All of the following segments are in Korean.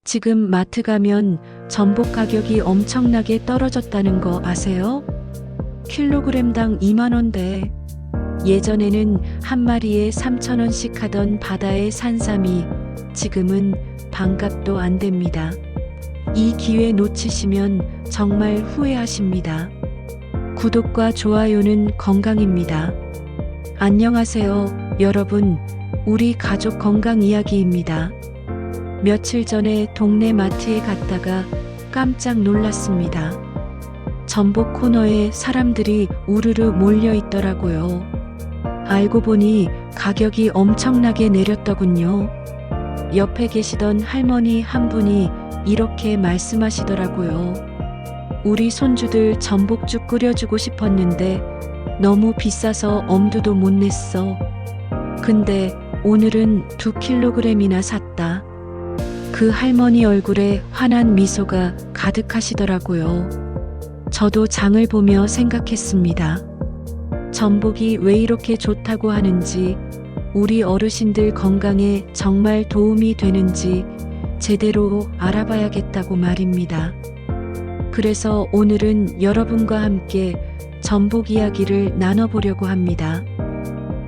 지금 마트 가면 전복 가격이 엄청나게 떨어졌다는 거 아세요? 킬로그램당 2만 원대. 예전에는 한 마리에 3,000원씩 하던 바다의 산삼이 지금은 반값도 안 됩니다. 이 기회 놓치시면 정말 후회하십니다. 구독과 좋아요는 건강입니다. 안녕하세요, 여러분. 우리 가족 건강 이야기입니다. 며칠 전에 동네 마트에 갔다가 깜짝 놀랐습니다. 전복 코너에 사람들이 우르르 몰려 있더라고요. 알고 보니 가격이 엄청나게 내렸더군요. 옆에 계시던 할머니 한 분이 이렇게 말씀하시더라고요. 우리 손주들 전복죽 끓여주고 싶었는데 너무 비싸서 엄두도 못 냈어. 근데 오늘은 2kg이나 샀다. 그 할머니 얼굴에 환한 미소가 가득하시더라고요. 저도 장을 보며 생각했습니다. 전복이 왜 이렇게 좋다고 하는지, 우리 어르신들 건강에 정말 도움이 되는지 제대로 알아봐야겠다고 말입니다. 그래서 오늘은 여러분과 함께 전복 이야기를 나눠보려고 합니다.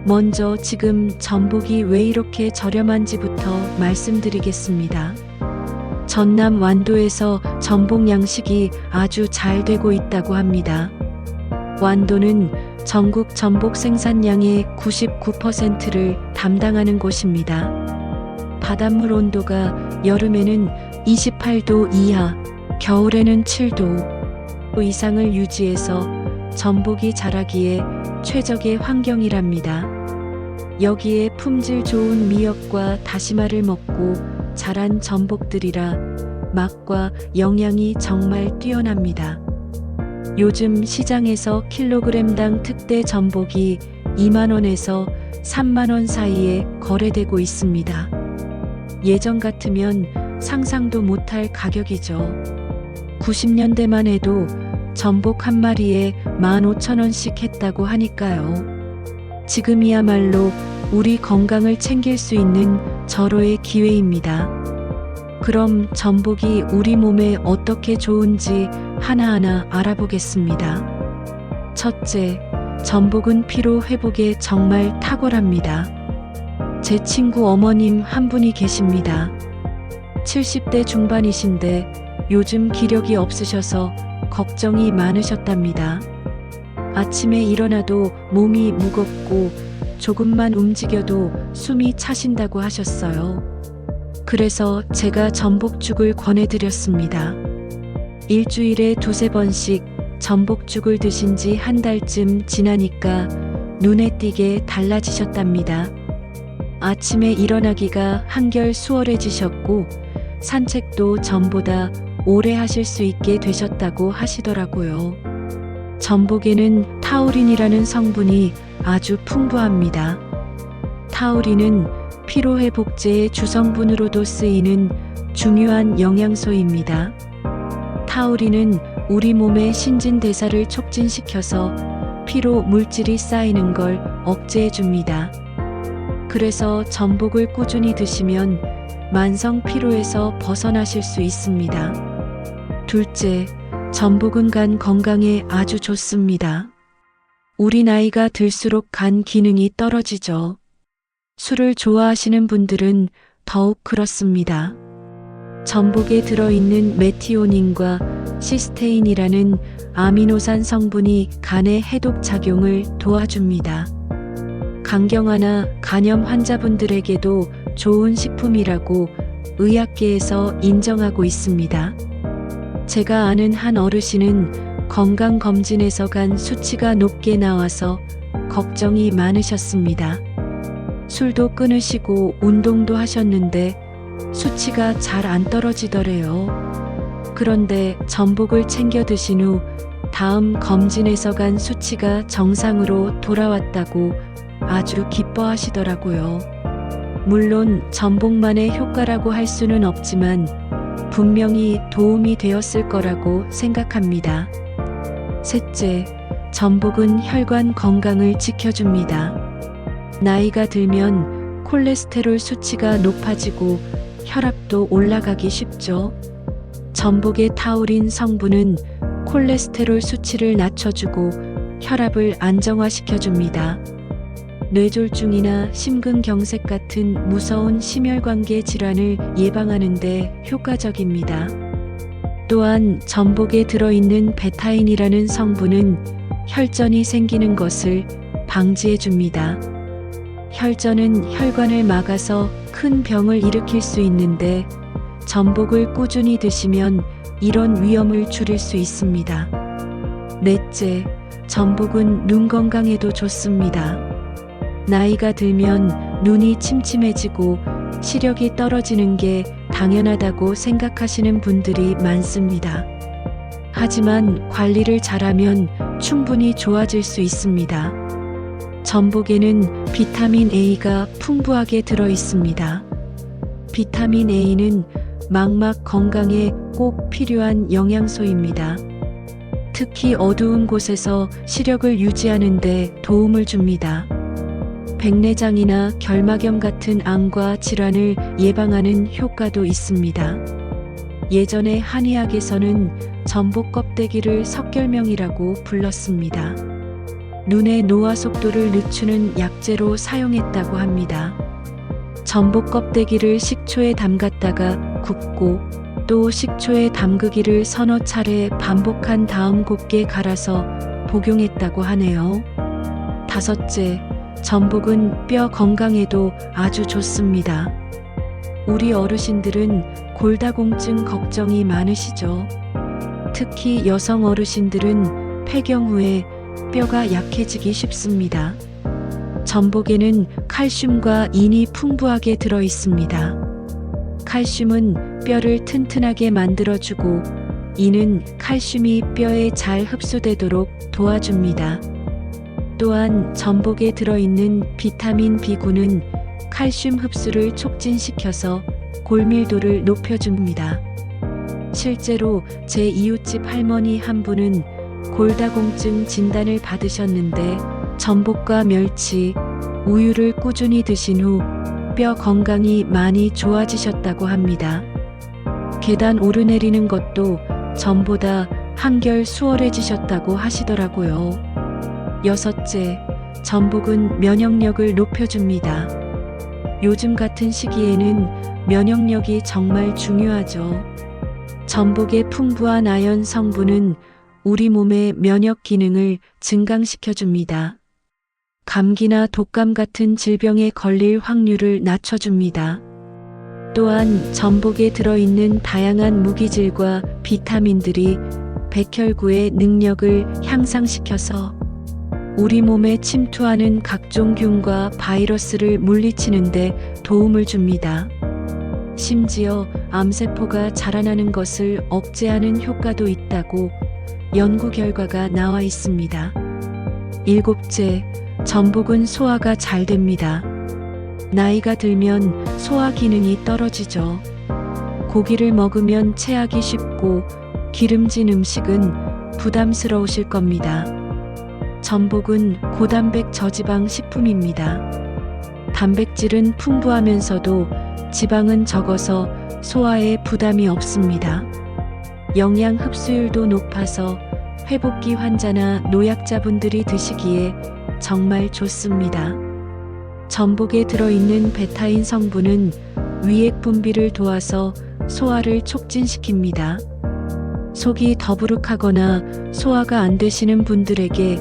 먼저 지금 전복이 왜 이렇게 저렴한지부터 말씀드리겠습니다. 전남 완도에서 전복 양식이 아주 잘 되고 있다고 합니다. 완도는 전국 전복 생산량의 99%를 담당하는 곳입니다. 바닷물 온도가 여름에는 28도 이하, 겨울에는 7도 이상을 유지해서 전복이 자라기에 최적의 환경이랍니다. 여기에 품질 좋은 미역과 다시마를 먹고 자란 전복들이라 맛과 영양이 정말 뛰어납니다. 요즘 시장에서 킬로그램당 특대 전복이 2만 원에서 3만 원 사이에 거래되고 있습니다. 예전 같으면 상상도 못할 가격이죠. 90년대만 해도 전복 한 마리에 15,000원씩 했다고 하니까요. 지금이야말로 우리 건강을 챙길 수 있는 절호의 기회입니다. 그럼 전복이 우리 몸에 어떻게 좋은지 하나하나 알아보겠습니다. 첫째, 전복은 피로 회복에 정말 탁월합니다. 제 친구 어머님 한 분이 계십니다. 70대 중반이신데 요즘 기력이 없으셔서 걱정이 많으셨답니다. 아침에 일어나도 몸이 무겁고 조금만 움직여도 숨이 차신다고 하셨어요. 그래서 제가 전복죽을 권해드렸습니다. 일주일에 2~3번씩 전복죽을 드신 지 한 달쯤 지나니까 눈에 띄게 달라지셨답니다. 아침에 일어나기가 한결 수월해지셨고 산책도 전보다 오래 하실 수 있게 되셨다고 하시더라고요. 전복에는 타우린이라는 성분이 아주 풍부합니다. 타우린은 피로회복제의 주성분으로도 쓰이는 중요한 영양소입니다. 타우린은 우리 몸의 신진대사를 촉진시켜서 피로 물질이 쌓이는 걸 억제해줍니다. 그래서 전복을 꾸준히 드시면 만성 피로에서 벗어나실 수 있습니다. 둘째, 전복은 간 건강에 아주 좋습니다. 우리 나이가 들수록 간 기능이 떨어지죠. 술을 좋아하시는 분들은 더욱 그렇습니다. 전복에 들어있는 메티오닌과 시스테인이라는 아미노산 성분이 간의 해독 작용을 도와줍니다. 간경화나 간염 환자분들에게도 좋은 식품이라고 의학계에서 인정하고 있습니다. 제가 아는 한 어르신은 건강검진에서 간 수치가 높게 나와서 걱정이 많으셨습니다. 술도 끊으시고 운동도 하셨는데 수치가 잘 안 떨어지더래요. 그런데 전복을 챙겨 드신 후 다음 검진에서 간 수치가 정상으로 돌아왔다고 아주 기뻐하시더라고요. 물론 전복만의 효과라고 할 수는 없지만 분명히 도움이 되었을 거라고 생각합니다. 셋째, 전복은 혈관 건강을 지켜줍니다. 나이가 들면 콜레스테롤 수치가 높아지고 혈압도 올라가기 쉽죠. 전복의 타우린 성분은 콜레스테롤 수치를 낮춰주고 혈압을 안정화시켜줍니다. 뇌졸중이나 심근경색 같은 무서운 심혈관계 질환을 예방하는 데 효과적입니다. 또한 전복에 들어있는 베타인이라는 성분은 혈전이 생기는 것을 방지해줍니다. 혈전은 혈관을 막아서 큰 병을 일으킬 수 있는데 전복을 꾸준히 드시면 이런 위험을 줄일 수 있습니다. 넷째, 전복은 눈 건강에도 좋습니다. 나이가 들면 눈이 침침해지고 시력이 떨어지는 게 당연하다고 생각하시는 분들이 많습니다. 하지만 관리를 잘하면 충분히 좋아질 수 있습니다. 전복에는 비타민 A가 풍부하게 들어 있습니다. 비타민 A는 망막 건강에 꼭 필요한 영양소입니다. 특히 어두운 곳에서 시력을 유지하는 데 도움을 줍니다. 백내장이나 결막염 같은 암과 질환을 예방하는 효과도 있습니다. 예전에 한의학에서는 전복 껍데기를 석결명이라고 불렀습니다. 눈의 노화 속도를 늦추는 약재로 사용했다고 합니다. 전복 껍데기를 식초에 담갔다가 굽고 또 식초에 담그기를 서너 차례 반복한 다음 곱게 갈아서 복용했다고 하네요. 다섯째, 전복은 뼈 건강에도 아주 좋습니다. 우리 어르신들은 골다공증 걱정이 많으시죠? 특히 여성 어르신들은 폐경 후에 뼈가 약해지기 쉽습니다. 전복에는 칼슘과 인이 풍부하게 들어 있습니다. 칼슘은 뼈를 튼튼하게 만들어주고 인은 칼슘이 뼈에 잘 흡수되도록 도와줍니다. 또한 전복에 들어있는 비타민 B9는 칼슘 흡수를 촉진시켜서 골밀도를 높여줍니다. 실제로 제 이웃집 할머니 한 분은 골다공증 진단을 받으셨는데 전복과 멸치, 우유를 꾸준히 드신 후 뼈 건강이 많이 좋아지셨다고 합니다. 계단 오르내리는 것도 전보다 한결 수월해지셨다고 하시더라고요. 여섯째, 전복은 면역력을 높여줍니다. 요즘 같은 시기에는 면역력이 정말 중요하죠. 전복의 풍부한 아연 성분은 우리 몸의 면역 기능을 증강시켜줍니다. 감기나 독감 같은 질병에 걸릴 확률을 낮춰줍니다. 또한 전복에 들어있는 다양한 무기질과 비타민들이 백혈구의 능력을 향상시켜서 우리 몸에 침투하는 각종 균과 바이러스를 물리치는 데 도움을 줍니다. 심지어 암세포가 자라나는 것을 억제하는 효과도 있다고 연구 결과가 나와 있습니다. 일곱째, 전복은 소화가 잘 됩니다. 나이가 들면 소화 기능이 떨어지죠. 고기를 먹으면 체하기 쉽고 기름진 음식은 부담스러우실 겁니다. 전복은 고단백 저지방 식품입니다. 단백질은 풍부하면서도 지방은 적어서 소화에 부담이 없습니다. 영양 흡수율도 높아서 회복기 환자나 노약자분들이 드시기에 정말 좋습니다. 전복에 들어있는 베타인 성분은 위액 분비를 도와서 소화를 촉진시킵니다. 속이 더부룩하거나 소화가 안 되시는 분들에게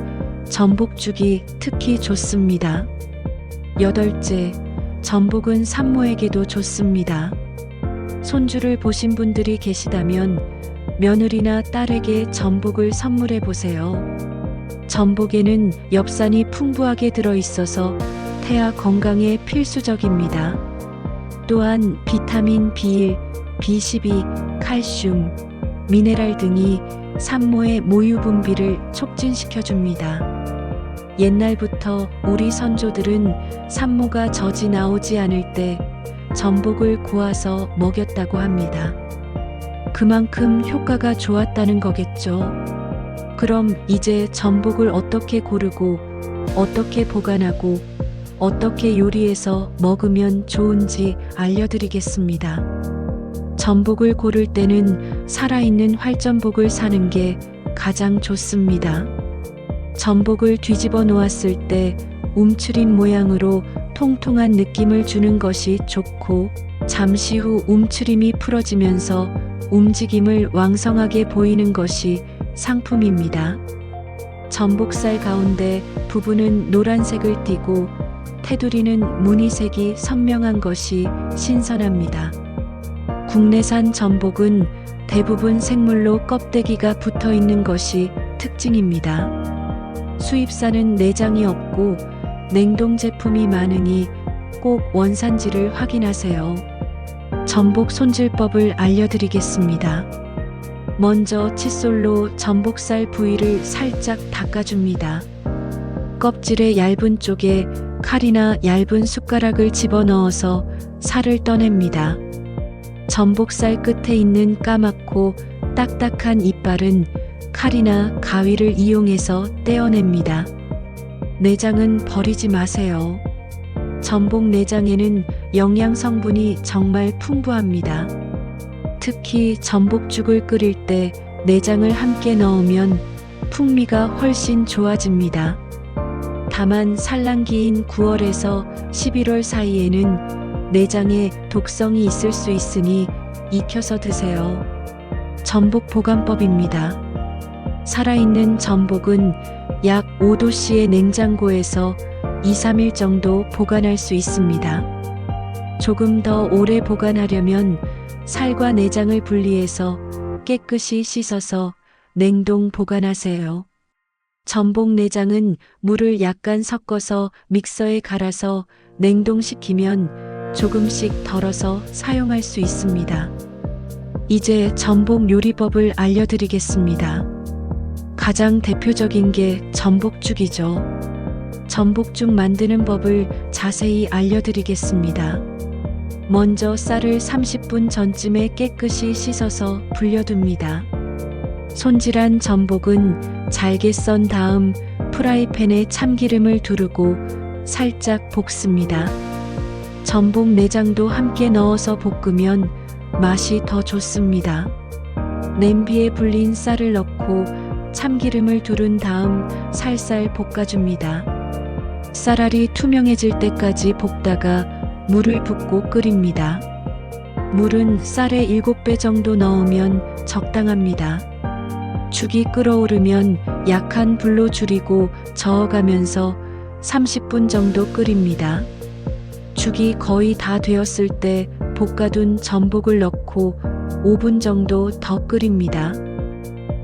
전복죽이 특히 좋습니다. 여덟째, 전복은 산모에게도 좋습니다. 손주를 보신 분들이 계시다면 며느리나 딸에게 전복을 선물해 보세요. 전복에는 엽산이 풍부하게 들어있어서 태아 건강에 필수적입니다. 또한 비타민 B1, B12, 칼슘, 미네랄 등이 산모의 모유 분비를 촉진시켜줍니다. 옛날부터 우리 선조들은 산모가 젖이 나오지 않을 때 전복을 구워서 먹였다고 합니다. 그만큼 효과가 좋았다는 거겠죠. 그럼 이제 전복을 어떻게 고르고 어떻게 보관하고 어떻게 요리해서 먹으면 좋은지 알려드리겠습니다. 전복을 고를 때는 살아있는 활전복을 사는 게 가장 좋습니다. 전복을 뒤집어 놓았을 때 움츠린 모양으로 통통한 느낌을 주는 것이 좋고, 잠시 후 움츠림이 풀어지면서 움직임을 왕성하게 보이는 것이 상품입니다. 전복살 가운데 부분은 노란색을 띠고 테두리는 무늬색이 선명한 것이 신선합니다. 국내산 전복은 대부분 생물로 껍데기가 붙어 있는 것이 특징입니다. 수입산은 내장이 없고 냉동 제품이 많으니 꼭 원산지를 확인하세요. 전복 손질법을 알려드리겠습니다. 먼저 칫솔로 전복살 부위를 살짝 닦아줍니다. 껍질의 얇은 쪽에 칼이나 얇은 숟가락을 집어넣어서 살을 떠냅니다. 전복살 끝에 있는 까맣고 딱딱한 이빨은 칼이나 가위를 이용해서 떼어냅니다. 내장은 버리지 마세요. 전복 내장에는 영양 성분이 정말 풍부합니다. 특히 전복죽을 끓일 때 내장을 함께 넣으면 풍미가 훨씬 좋아집니다. 다만 산란기인 9월에서 11월 사이에는 내장에 독성이 있을 수 있으니 익혀서 드세요. 전복 보관법입니다. 살아있는 전복은 약 5도씨의 냉장고에서 2-3일 정도 보관할 수 있습니다. 조금 더 오래 보관하려면 살과 내장을 분리해서 깨끗이 씻어서 냉동 보관하세요. 전복 내장은 물을 약간 섞어서 믹서에 갈아서 냉동시키면 조금씩 덜어서 사용할 수 있습니다. 이제 전복 요리법을 알려드리겠습니다. 가장 대표적인 게 전복죽이죠. 전복죽 만드는 법을 자세히 알려드리겠습니다. 먼저 쌀을 30분 전쯤에 깨끗이 씻어서 불려둡니다. 손질한 전복은 잘게 썬 다음 프라이팬에 참기름을 두르고 살짝 볶습니다. 전복 내장도 함께 넣어서 볶으면 맛이 더 좋습니다. 냄비에 불린 쌀을 넣고 참기름을 두른 다음 살살 볶아줍니다. 쌀알이 투명해질 때까지 볶다가 물을 붓고 끓입니다. 물은 쌀의 7배 정도 넣으면 적당합니다. 죽이 끓어오르면 약한 불로 줄이고 저어가면서 30분 정도 끓입니다. 죽이 거의 다 되었을 때 볶아둔 전복을 넣고 5분 정도 더 끓입니다.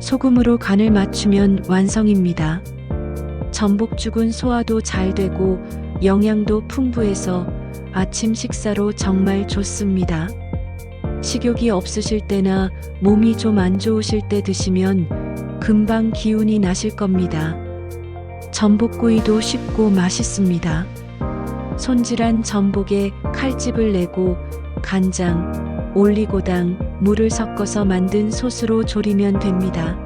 소금으로 간을 맞추면 완성입니다. 전복죽은 소화도 잘 되고 영양도 풍부해서 아침 식사로 정말 좋습니다. 식욕이 없으실 때나 몸이 좀 안 좋으실 때 드시면 금방 기운이 나실 겁니다. 전복구이도 쉽고 맛있습니다. 손질한 전복에 칼집을 내고 간장, 올리고당, 물을 섞어서 만든 소스로 졸이면 됩니다.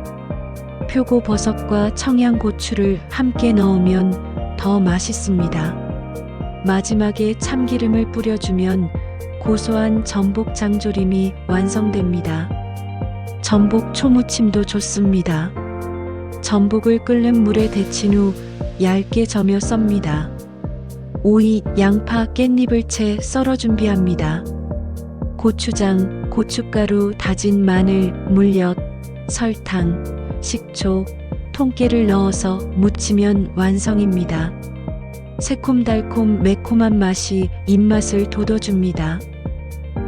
표고버섯과 청양고추를 함께 넣으면 더 맛있습니다. 마지막에 참기름을 뿌려주면 고소한 전복 장조림이 완성됩니다. 전복 초무침도 좋습니다. 전복을 끓는 물에 데친 후 얇게 저며 썹니다. 오이, 양파, 깻잎을 채 썰어 준비합니다. 고추장, 고춧가루, 다진 마늘, 물엿, 설탕, 식초, 통깨를 넣어서 무치면 완성입니다. 새콤달콤 매콤한 맛이 입맛을 돋워줍니다.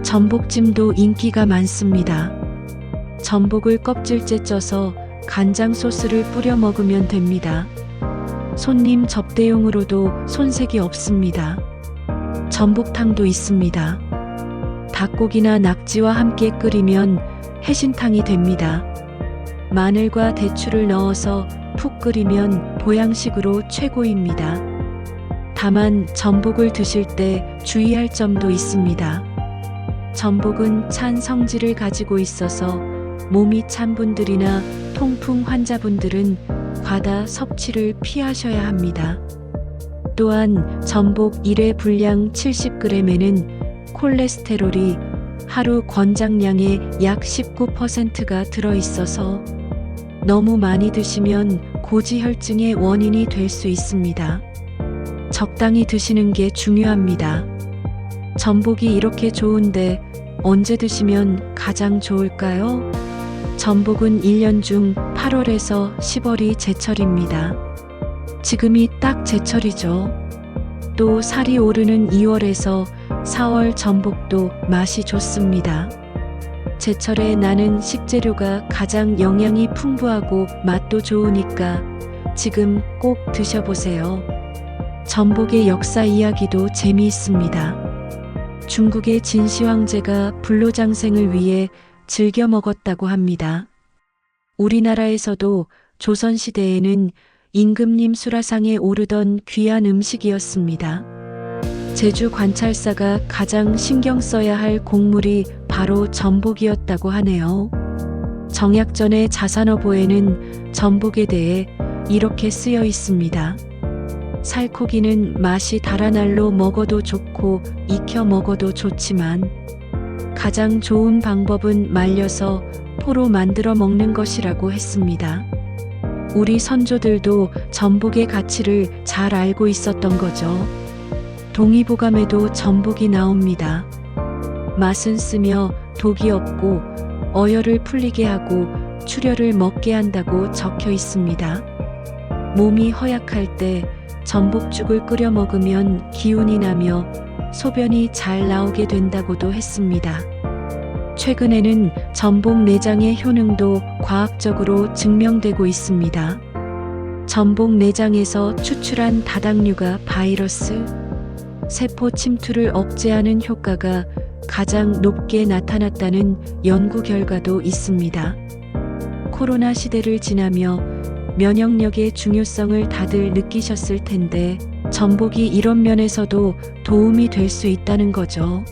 전복찜도 인기가 많습니다. 전복을 껍질째 쪄서 간장 소스를 뿌려 먹으면 됩니다. 손님 접대용으로도 손색이 없습니다. 전복탕도 있습니다. 닭고기나 낙지와 함께 끓이면 해신탕이 됩니다. 마늘과 대추를 넣어서 푹 끓이면 보양식으로 최고입니다. 다만 전복을 드실 때 주의할 점도 있습니다. 전복은 찬 성질을 가지고 있어서 몸이 찬 분들이나 통풍 환자분들은 과다 섭취를 피하셔야 합니다. 또한 전복 1회 분량 70g에는 콜레스테롤이 하루 권장량의 약 19%가 들어있어서 너무 많이 드시면 고지혈증의 원인이 될 수 있습니다. 적당히 드시는 게 중요합니다. 전복이 이렇게 좋은데 언제 드시면 가장 좋을까요? 전복은 1년 중 8월에서 10월이 제철입니다. 지금이 딱 제철이죠. 또 살이 오르는 2월에서 4월 전복도 맛이 좋습니다. 제철에 나는 식재료가 가장 영양이 풍부하고 맛도 좋으니까 지금 꼭 드셔보세요. 전복의 역사 이야기도 재미있습니다. 중국의 진시 황제가 불로장생을 위해 즐겨 먹었다고 합니다. 우리나라에서도 조선시대에는 임금님 수라상에 오르던 귀한 음식이었습니다. 제주 관찰사가 가장 신경 써야 할 곡물이 바로 전복이었다고 하네요. 정약전의 자산어보에는 전복에 대해 이렇게 쓰여 있습니다. 살코기는 맛이 달아 날로 먹어도 좋고 익혀 먹어도 좋지만 가장 좋은 방법은 말려서 포로 만들어 먹는 것이라고 했습니다. 우리 선조들도 전복의 가치를 잘 알고 있었던 거죠. 동의보감에도 전복이 나옵니다. 맛은 쓰며 독이 없고 어혈을 풀리게 하고 출혈을 먹게 한다고 적혀 있습니다. 몸이 허약할 때 전복죽을 끓여 먹으면 기운이 나며 소변이 잘 나오게 된다고도 했습니다. 최근에는 전복 내장의 효능도 과학적으로 증명되고 있습니다. 전복 내장에서 추출한 다당류가 바이러스, 세포 침투를 억제하는 효과가 가장 높게 나타났다는 연구 결과도 있습니다. 코로나 시대를 지나며 면역력의 중요성을 다들 느끼셨을 텐데 전복이 이런 면에서도 도움이 될 수 있다는 거죠.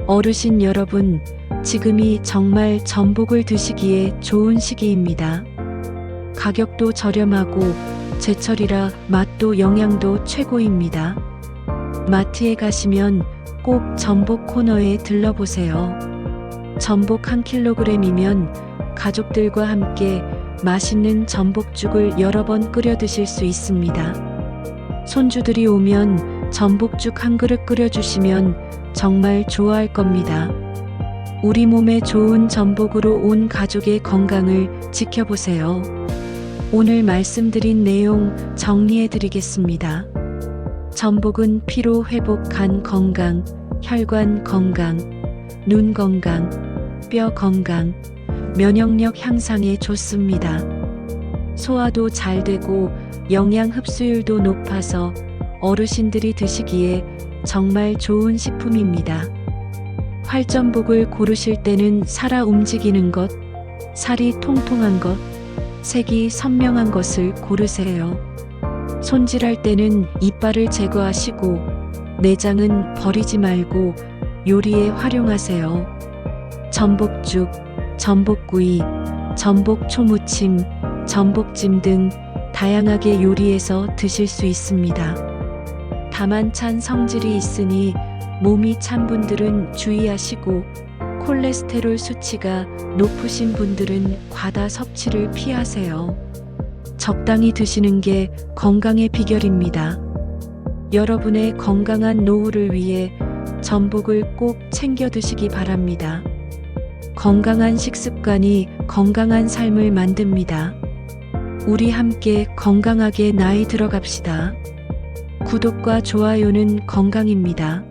어르신 여러분, 지금이 정말 전복을 드시기에 좋은 시기입니다. 가격도 저렴하고 제철이라 맛도 영양도 최고입니다. 마트에 가시면 꼭 전복 코너에 들러보세요. 전복 1kg이면 가족들과 함께 맛있는 전복죽을 여러 번 끓여 드실 수 있습니다. 손주들이 오면 전복죽 한 그릇 끓여주시면 정말 좋아할 겁니다. 우리 몸에 좋은 전복으로 온 가족의 건강을 지켜보세요. 오늘 말씀드린 내용 정리해 드리겠습니다. 전복은 피로 회복, 간 건강, 혈관 건강, 눈 건강, 뼈 건강, 면역력 향상에 좋습니다. 소화도 잘 되고 영양 흡수율도 높아서 어르신들이 드시기에 정말 좋은 식품입니다. 활전복을 고르실 때는 살아 움직이는 것, 살이 통통한 것, 색이 선명한 것을 고르세요. 손질할 때는 이빨을 제거하시고 내장은 버리지 말고 요리에 활용하세요. 전복죽, 전복구이, 전복 초무침, 전복찜 등 다양하게 요리해서 드실 수 있습니다. 다만 찬 성질이 있으니 몸이 찬 분들은 주의하시고 콜레스테롤 수치가 높으신 분들은 과다 섭취를 피하세요. 적당히 드시는 게 건강의 비결입니다. 여러분의 건강한 노후를 위해 전복을 꼭 챙겨 드시기 바랍니다. 건강한 식습관이 건강한 삶을 만듭니다. 우리 함께 건강하게 나이 들어갑시다. 구독과 좋아요는 건강입니다.